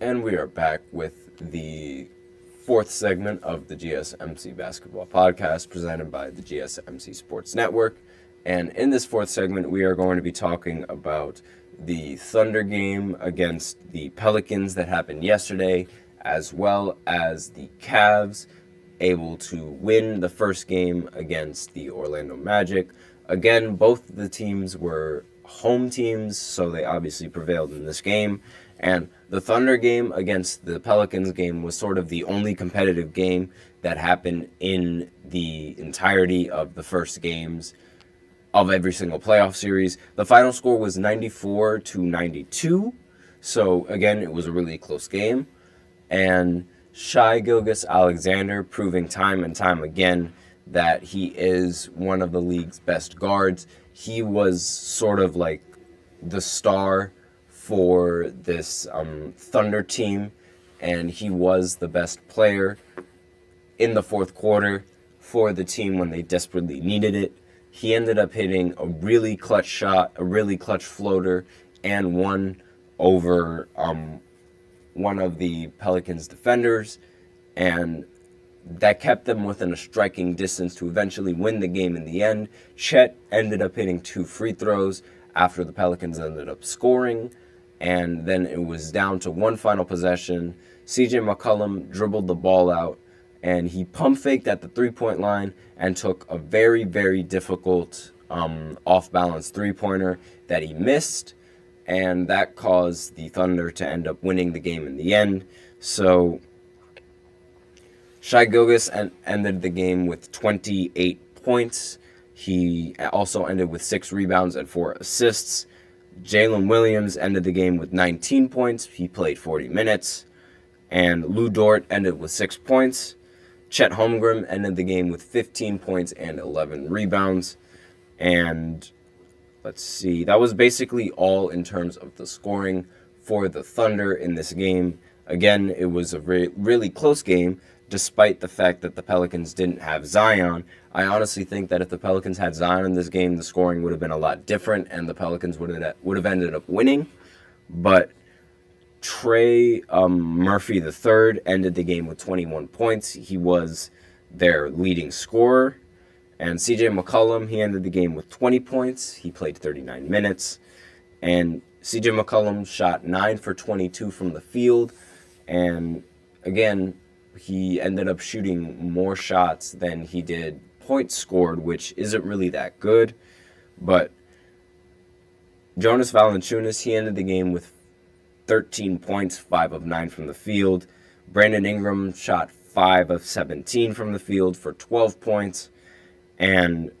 And we are back with the fourth segment of the GSMC Basketball Podcast presented by the GSMC Sports Network. And in this fourth segment, we are going to be talking about the Thunder game against the Pelicans that happened yesterday, as well as the Cavs able to win the first game against the Orlando Magic. Again, both the teams were home teams, so they obviously prevailed in this game. And the Thunder game against the Pelicans game was sort of the only competitive game that happened in the entirety of the first games of every single playoff series. The final score was 94-92. So again, it was a really close game. And Shai Gilgeous-Alexander proving time and time again that he is one of the league's best guards. He was sort of like the star for this Thunder team, and he was the best player in the fourth quarter for the team when they desperately needed it. He ended up hitting a really clutch shot, a really clutch floater, and one over one of the Pelicans defenders, and that kept them within a striking distance to eventually win the game in the end. Chet ended up hitting 2 free throws after the Pelicans ended up scoring, and then it was down to one final possession. CJ McCollum dribbled the ball out, and he pump faked at the three-point line and took a very, very difficult off-balance three-pointer that he missed, and that caused the Thunder to end up winning the game in the end. So Shai Gilgeous ended the game with 28 points. He also ended with 6 rebounds and 4 assists. Jalen Williams ended the game with 19 points. He played 40 minutes. And Lou Dort ended with 6 points. Chet Holmgren ended the game with 15 points and 11 rebounds. And let's see, that was basically all in terms of the scoring for the Thunder in this game. Again, it was a really close game, despite the fact that the Pelicans didn't have Zion. I honestly think that if the Pelicans had Zion in this game, the scoring would have been a lot different, and the Pelicans would have ended up winning. But Trey Murphy III ended the game with 21 points. He was their leading scorer. And CJ McCollum, he ended the game with 20 points. He played 39 minutes. And CJ McCollum shot 9 for 22 from the field. And again, he ended up shooting more shots than he did points scored, which isn't really that good. But Jonas Valanciunas, he ended the game with 13 points, 5 of 9 from the field. Brandon Ingram shot 5 of 17 from the field for 12 points. And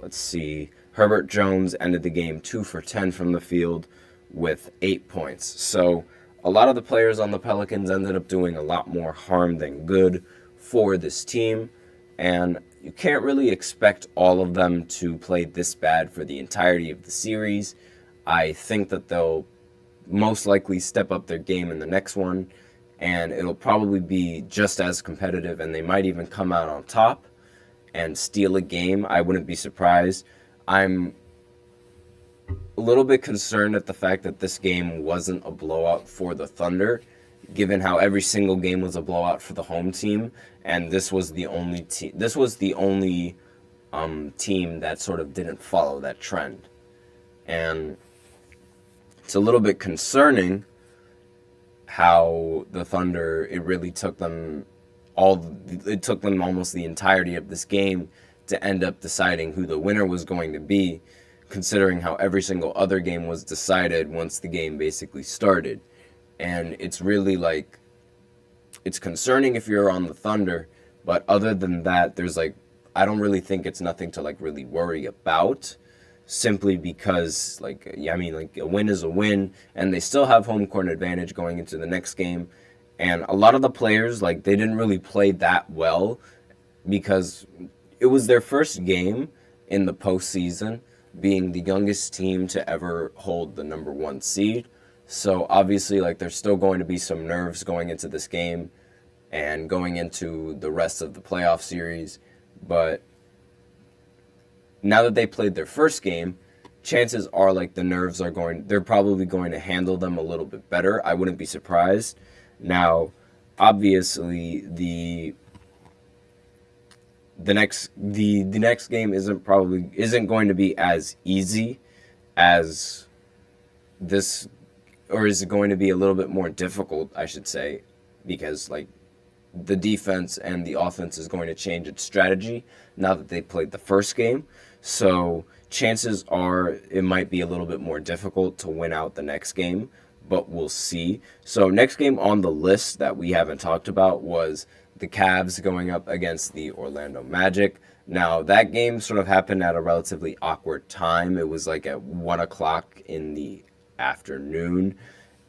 let's see, Herbert Jones ended the game 2 for 10 from the field with 8 points. So a lot of the players on the Pelicans ended up doing a lot more harm than good for this team. And you can't really expect all of them to play this bad for the entirety of the series. I think that they'll most likely step up their game in the next one, and it'll probably be just as competitive, and they might even come out on top and steal a game. I wouldn't be surprised. I'm a little bit concerned at the fact that this game wasn't a blowout for the Thunder, given how every single game was a blowout for the home team, and this was the only team. This was the only team that sort of didn't follow that trend, and it's a little bit concerning how the Thunder, it took them almost the entirety of this game to end up deciding who the winner was going to be, considering how every single other game was decided once the game basically started. And it's really it's concerning if you're on the Thunder, but other than that, I don't really think it's nothing to really worry about, simply because a win is a win, and they still have home court advantage going into the next game. And a lot of the players, they didn't really play that well because it was their first game in the postseason, being the youngest team to ever hold the number 1 seed. So obviously, there's still going to be some nerves going into this game and going into the rest of the playoff series. But now that they played their first game, chances are like the Nerves they're probably going to handle them a little bit better. I wouldn't be surprised. Now, obviously the next game isn't going to be as easy as this, or is it going to be a little bit more difficult, I should say, because like the defense and the offense is going to change its strategy now that they played the first game. So chances are it might be a little bit more difficult to win out the next game, but we'll see. So next game on the list that we haven't talked about was the Cavs going up against the Orlando Magic. Now, that game sort of happened at a relatively awkward time. It was like at 1 o'clock in the afternoon,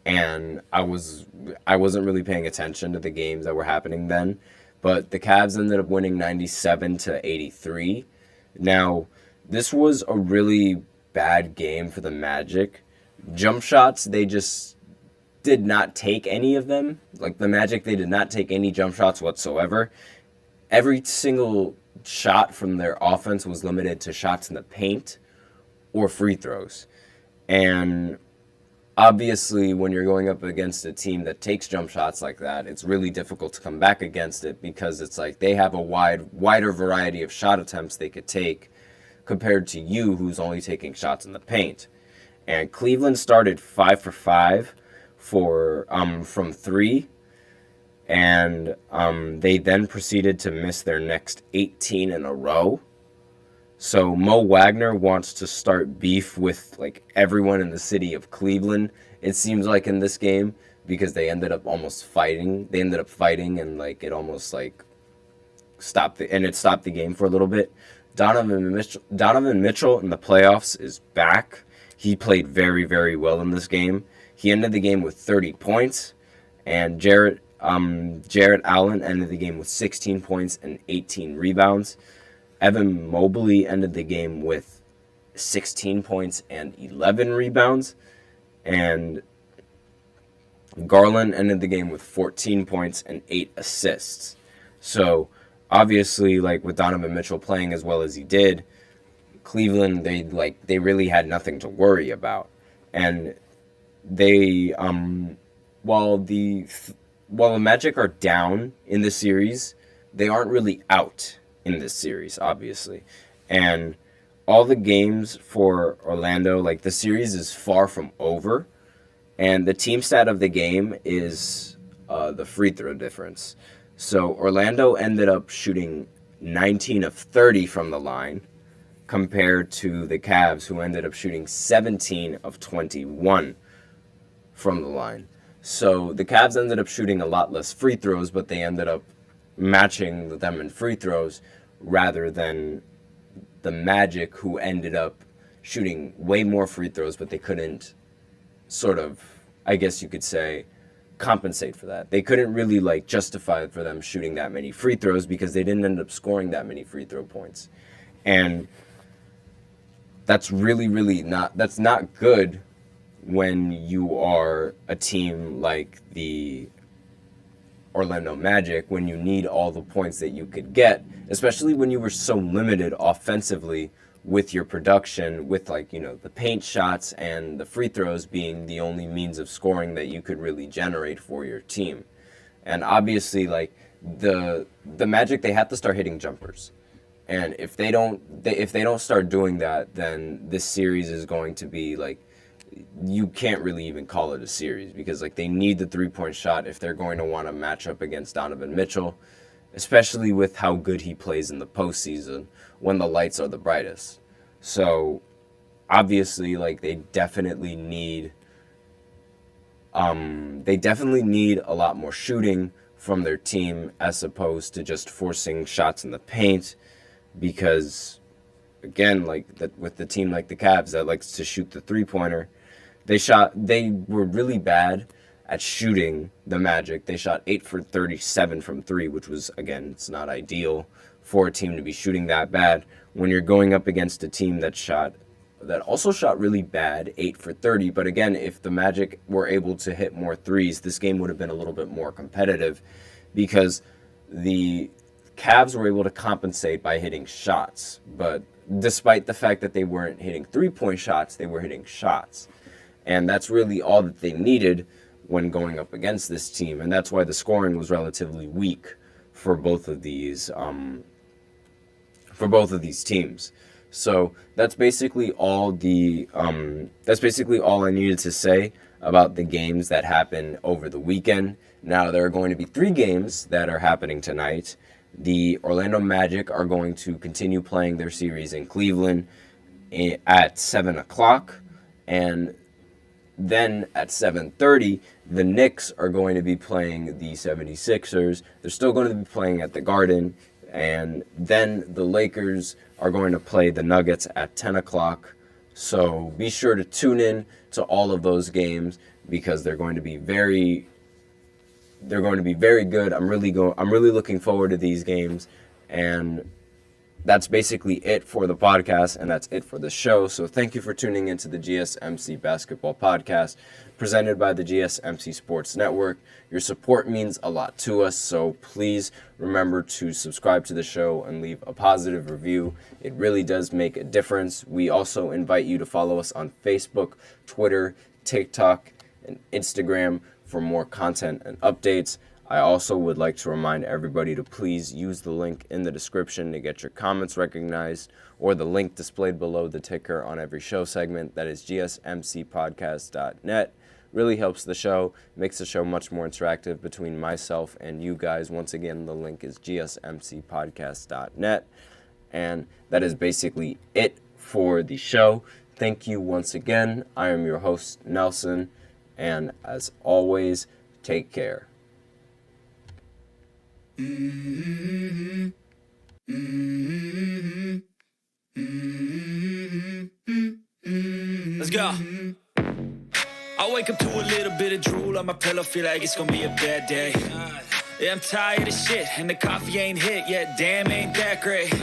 and I wasn't really paying attention to the games that were happening then. But the Cavs ended up winning 97-83. Now, this was a really bad game for the Magic. Jump shots, they just did not take any of them. Like the Magic, they did not take any jump shots whatsoever. Every single shot from their offense was limited to shots in the paint or free throws. And obviously, when you're going up against a team that takes jump shots like that, it's really difficult to come back against it, because it's like they have a wider variety of shot attempts they could take compared to you, who's only taking shots in the paint. And Cleveland started 5 for 5 from 3, and they then proceeded to miss their next 18 in a row. So Mo Wagner wants to start beef with like everyone in the city of Cleveland, it seems like, in this game, because they ended up almost fighting. They ended up fighting, and like it almost like stopped the game for a little bit. Donovan Mitchell in the playoffs is back. He played very, very well in this game. He ended the game with 30 points, and Jarrett Allen ended the game with 16 points and 18 rebounds. Evan Mobley ended the game with 16 points and 11 rebounds. And Garland ended the game with 14 points and 8 assists. So, obviously, like with Donovan Mitchell playing as well as he did, Cleveland, they really had nothing to worry about. And they while the Magic are down in the series, they aren't really out in this series, obviously. And all the games for Orlando, like the series is far from over, and the team stat of the game is the free throw difference. So Orlando ended up shooting 19 of 30 from the line, compared to the Cavs, who ended up shooting 17 of 21 from the line. So the Cavs ended up shooting a lot less free throws, but they ended up matching them in free throws, rather than the Magic, who ended up shooting way more free throws, but they couldn't sort of, I guess you could say, compensate for that. They couldn't really like justify for them shooting that many free throws, because they didn't end up scoring that many free throw points. And that's that's not good when you are a team like the Orlando Magic, when you need all the points that you could get, especially when you were so limited offensively with your production, with like, you know, the paint shots and the free throws being the only means of scoring that you could really generate for your team. And obviously, like the Magic, they have to start hitting jumpers. And if they don't start doing that, then this series is going to be like, you can't really even call it a series, because like they need the 3-point shot if they're going to want to match up against Donovan Mitchell, especially with how good he plays in the postseason when the lights are the brightest. So obviously, like they definitely need a lot more shooting from their team, as opposed to just forcing shots in the paint, because again, like that with the team like the Cavs that likes to shoot the 3-pointer, they were really bad at shooting the Magic. They shot 8 for 37 from 3, which was, again, it's not ideal for a team to be shooting that bad when you're going up against a team that also shot really bad, 8 for 30. But again, if the Magic were able to hit more threes, this game would have been a little bit more competitive, because the Cavs were able to compensate by hitting shots, but despite the fact that they weren't hitting three-point shots, they were hitting shots. And that's really all that they needed when going up against this team, and that's why the scoring was relatively weak for both of these teams. So that's basically all I needed to say about the games that happened over the weekend. Now there are going to be 3 games that are happening tonight. The Orlando Magic are going to continue playing their series in Cleveland at 7 o'clock, and then at 7:30, the Knicks are going to be playing the 76ers. They're still going to be playing at the Garden. And then the Lakers are going to play the Nuggets at 10 o'clock. So be sure to tune in to all of those games because they're going to be very good. I'm really looking forward to these games. And that's basically it for the podcast, and that's it for the show. So thank you for tuning into the GSMC Basketball Podcast, presented by the GSMC Sports Network. Your support means a lot to us, so please remember to subscribe to the show and leave a positive review. It really does make a difference. We also invite you to follow us on Facebook, Twitter, TikTok, and Instagram for more content and updates. I also would like to remind everybody to please use the link in the description to get your comments recognized, or the link displayed below the ticker on every show segment. That is gsmcpodcast.net. Really helps the show, makes the show much more interactive between myself and you guys. Once again, the link is gsmcpodcast.net. And that is basically it for the show. Thank you once again. I am your host, Nelson, and as always, take care. Let's go. I wake up to a little bit of drool on my pillow, feel like it's gonna be a bad day. Yeah, I'm tired of shit, and the coffee ain't hit yet, damn, ain't that great.